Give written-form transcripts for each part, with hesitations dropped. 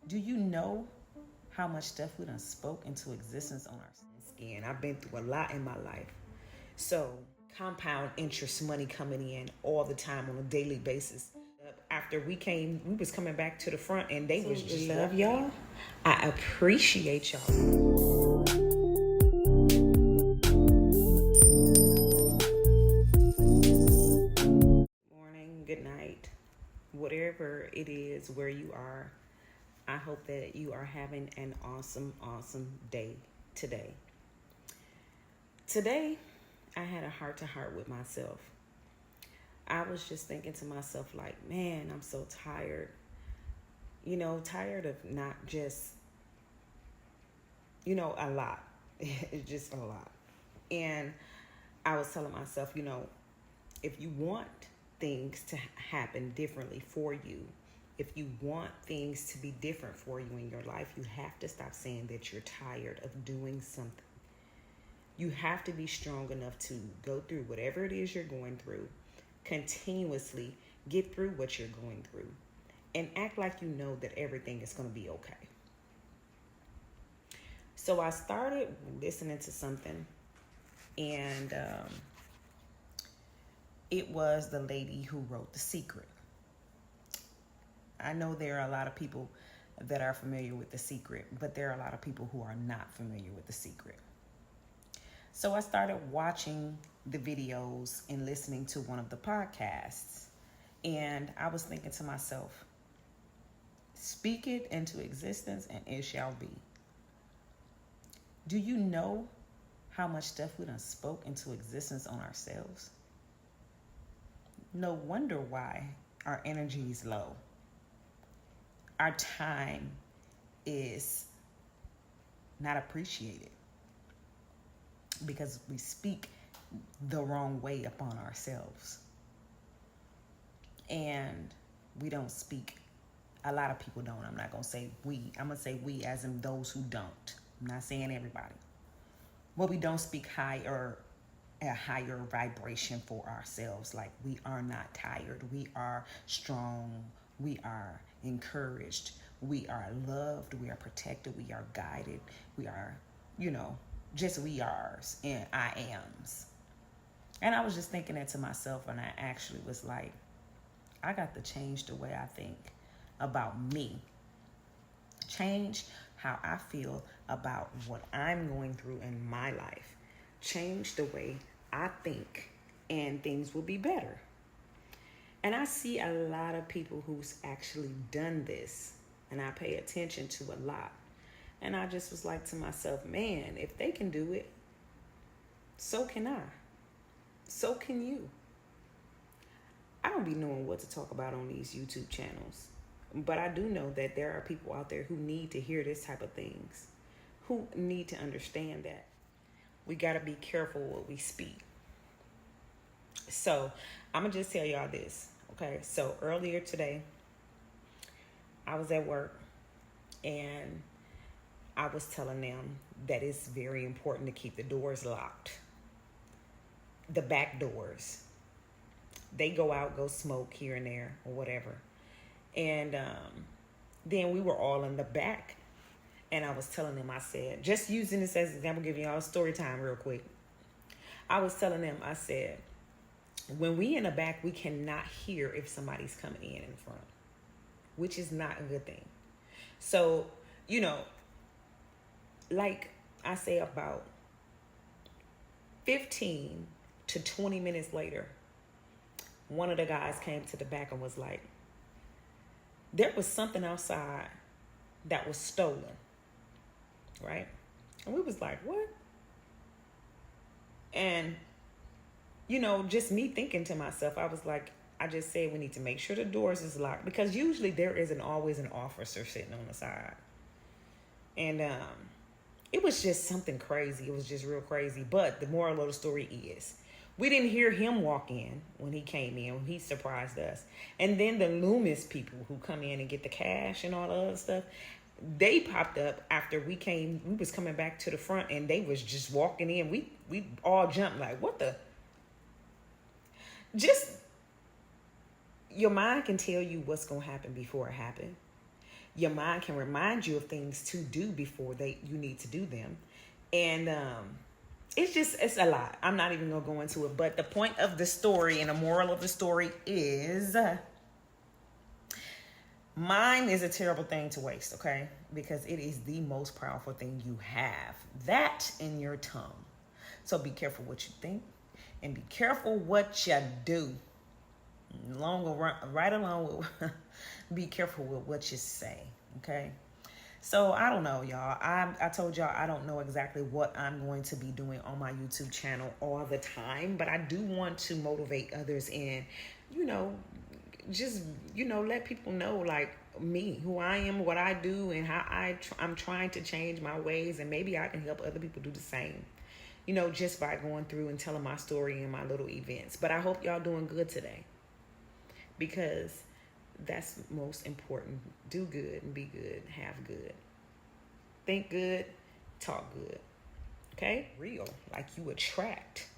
Do you know how much stuff we done spoke into existence on our skin? I've been through a lot in my life. So, compound interest money coming in all the time on a daily basis. After we was coming back to the front and they was just love y'all. I appreciate y'all. Morning, good night, whatever it is where you are. I hope that you are having an awesome day today. Today, I had a heart to heart with myself. I was just thinking to myself, like, man, I'm so tired. Tired of not just, a lot. It's just a lot. And I was telling myself, if you want things to happen differently for you, if you want things to be different for you in your life, you have to stop saying that you're tired of doing something. You have to be strong enough to go through whatever it is you're going through, continuously get through what you're going through, and act like you know that everything is going to be okay. So I started listening to something, and it was the lady who wrote The Secret. I know there are a lot of people that are familiar with The Secret, but there are a lot of people who are not familiar with The Secret. So I started watching the videos and listening to one of the podcasts. And I was thinking to myself, speak it into existence and it shall be. Do you know how much stuff we done spoke into existence on ourselves? No wonder why our energy is low. Our time is not appreciated because we speak the wrong way upon ourselves. And we don't speak, a lot of people don't. I'm not going to say we. I'm going to say we as in those who don't. I'm not saying everybody. But we don't speak a higher vibration for ourselves. Like, we are not tired. We are strong. We are encouraged. We are loved. We are protected. We are guided. We are, just we are's and I am's. And I was just thinking that to myself, and I actually was like, I got to change the way I think about me. Change how I feel about what I'm going through in my life. Change the way I think, and things will be better. And I see a lot of people who's actually done this, and I pay attention to a lot. And I just was like to myself, man, if they can do it, so can I. So can you. I don't be knowing what to talk about on these YouTube channels, but I do know that there are people out there who need to hear this type of things, who need to understand that we got to be careful what we speak. So I'm going to just tell y'all this, okay? So earlier today, I was at work, and I was telling them that it's very important to keep the doors locked. The back doors. They go out, go smoke here and there or whatever. And then we were all in the back. And I was telling them, I said, just using this as an example, giving y'all a story time real quick. I was telling them, I said, when we in the back, we cannot hear if somebody's coming in front, which is not a good thing. So, like I say, about 15 to 20 minutes later, one of the guys came to the back and was like, there was something outside that was stolen, right? And we was like, what? And, just me thinking to myself, I was like, I just said we need to make sure the doors is locked, because usually there isn't always an officer sitting on the side. And it was just something crazy. It was just real crazy. But the moral of the story is, we didn't hear him walk in when he came in, when he surprised us. And then the Loomis people who come in and get the cash and all the other stuff, they popped up after we was coming back to the front, and they was just walking in. We all jumped like, what the? Just, your mind can tell you what's going to happen before it happens. Your mind can remind you of things to do before you need to do them. And it's a lot. I'm not even gonna go into it. But the point of the story and the moral of the story is mine is a terrible thing to waste, okay? Because it is the most powerful thing you have. That in your tongue. So be careful what you think and be careful what you do. Right along with be careful with what you say, okay? So I don't know, y'all. I told y'all I don't know exactly what I'm going to be doing on my YouTube channel all the time, but I do want to motivate others and, just, let people know like me, who I am, what I do, and how I'm trying to change my ways, and maybe I can help other people do the same, just by going through and telling my story in my little events. But I hope y'all doing good today, because that's most important. Do good and be good. Have good. Think good. Talk good. Okay? Real. Like you attract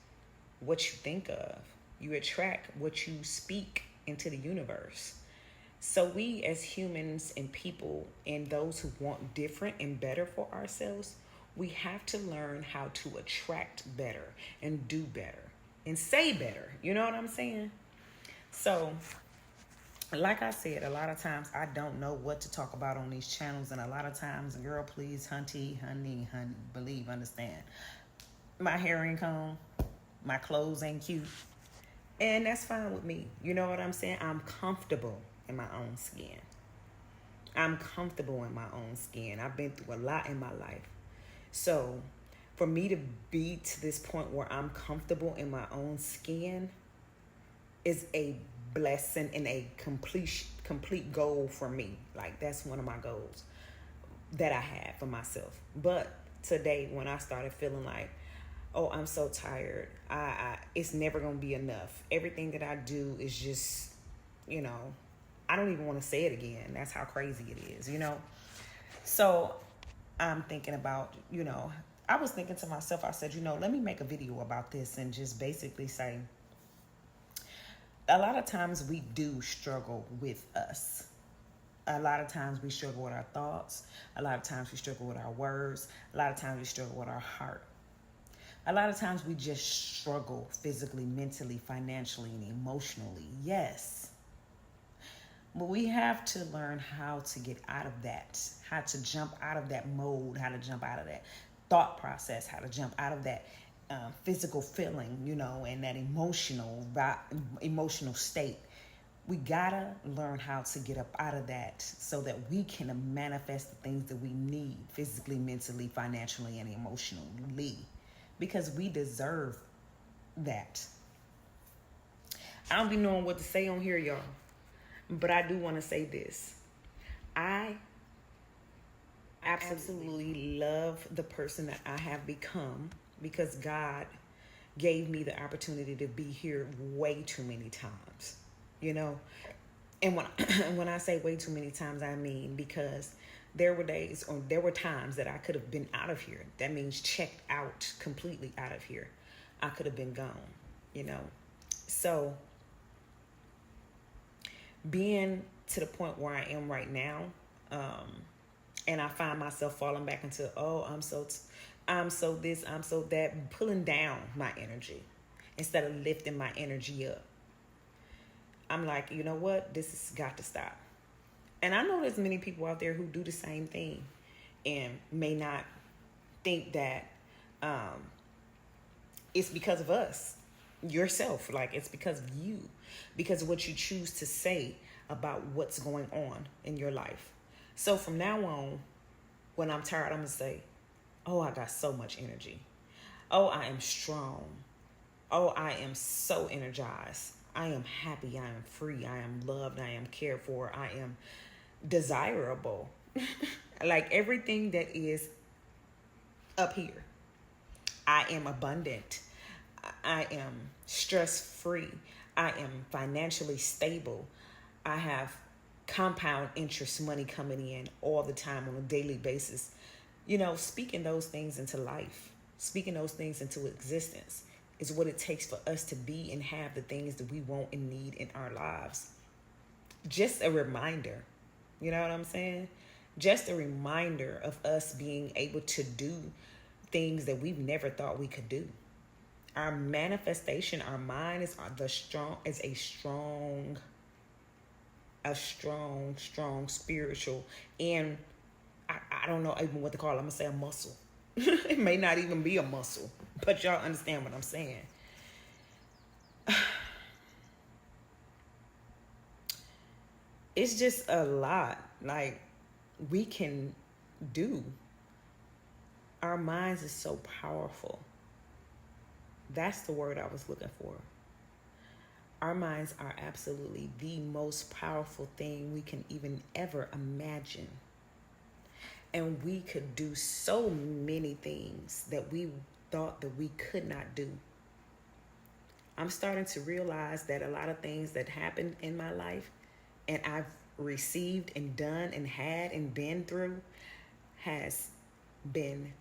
what you think of. You attract what you speak into the universe. So we as humans and people and those who want different and better for ourselves, we have to learn how to attract better and do better and say better. You know what I'm saying? So like I said, a lot of times I don't know what to talk about on these channels. And a lot of times, girl, please, honey, believe, understand. My hair ain't comb. My clothes ain't cute. And that's fine with me. You know what I'm saying? I'm comfortable in my own skin. I'm comfortable in my own skin. I've been through a lot in my life. So for me to be to this point where I'm comfortable in my own skin is a blessing and a complete goal for me. Like that's one of my goals that I had for myself. But today when I started feeling like, oh, I'm so tired, it's never gonna be enough. Everything that I do is just, I don't even want to say it again. That's how crazy it is, So I'm thinking about, I was thinking to myself, I said, let me make a video about this and just basically say, a lot of times we do struggle with us. A lot of times we struggle with our thoughts. A lot of times we struggle with our words. A lot of times we struggle with our heart. A lot of times we just struggle physically, mentally, financially, and emotionally. Yes. But we have to learn how to get out of that, how to jump out of that mode, how to jump out of that thought process, how to jump out of that physical feeling, and that emotional state. We gotta learn how to get up out of that so that we can manifest the things that we need physically, mentally, financially, and emotionally, because we deserve that. I don't be knowing what to say on here, y'all, but I do want to say this. I absolutely love the person that I have become, because God gave me the opportunity to be here way too many times, And when I say way too many times, I mean because there were days or there were times that I could have been out of here. That means checked out, completely out of here. I could have been gone, So being to the point where I am right now, and I find myself falling back into, I'm so this, I'm so that, pulling down my energy instead of lifting my energy up. I'm like, you know what? This has got to stop. And I know there's many people out there who do the same thing and may not think that it's because of us, yourself. Like it's because of you, because of what you choose to say about what's going on in your life. So from now on, when I'm tired, I'm going to say, oh, I got so much energy. Oh, I am strong. Oh, I am so energized. I am happy. I am free. I am loved. I am cared for. I am desirable. Like everything that is up here. I am abundant. I am stress-free. I am financially stable. I have compound interest money coming in all the time on a daily basis. Speaking those things into life, speaking those things into existence is what it takes for us to be and have the things that we want and need in our lives. Just a reminder, you know what I'm saying? Just a reminder of us being able to do things that we've never thought we could do. Our manifestation, our mind is a strong spiritual, and I don't know even what to call it. I'm gonna say a muscle. It may not even be a muscle, but y'all understand what I'm saying. It's just a lot like we can do. Our minds is so powerful. That's the word I was looking for. Our minds are absolutely the most powerful thing we can even ever imagine. And we could do so many things that we thought that we could not do. I'm starting to realize that a lot of things that happened in my life and I've received and done and had and been through has been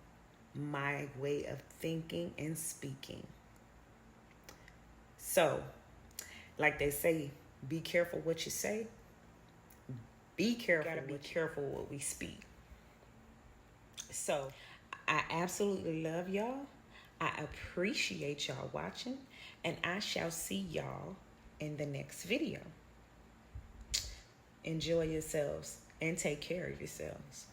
my way of thinking and speaking. So, like they say, be careful what you say. Be careful what we speak. So, I absolutely love y'all. I appreciate y'all watching, and I shall see y'all in the next video. Enjoy yourselves and take care of yourselves.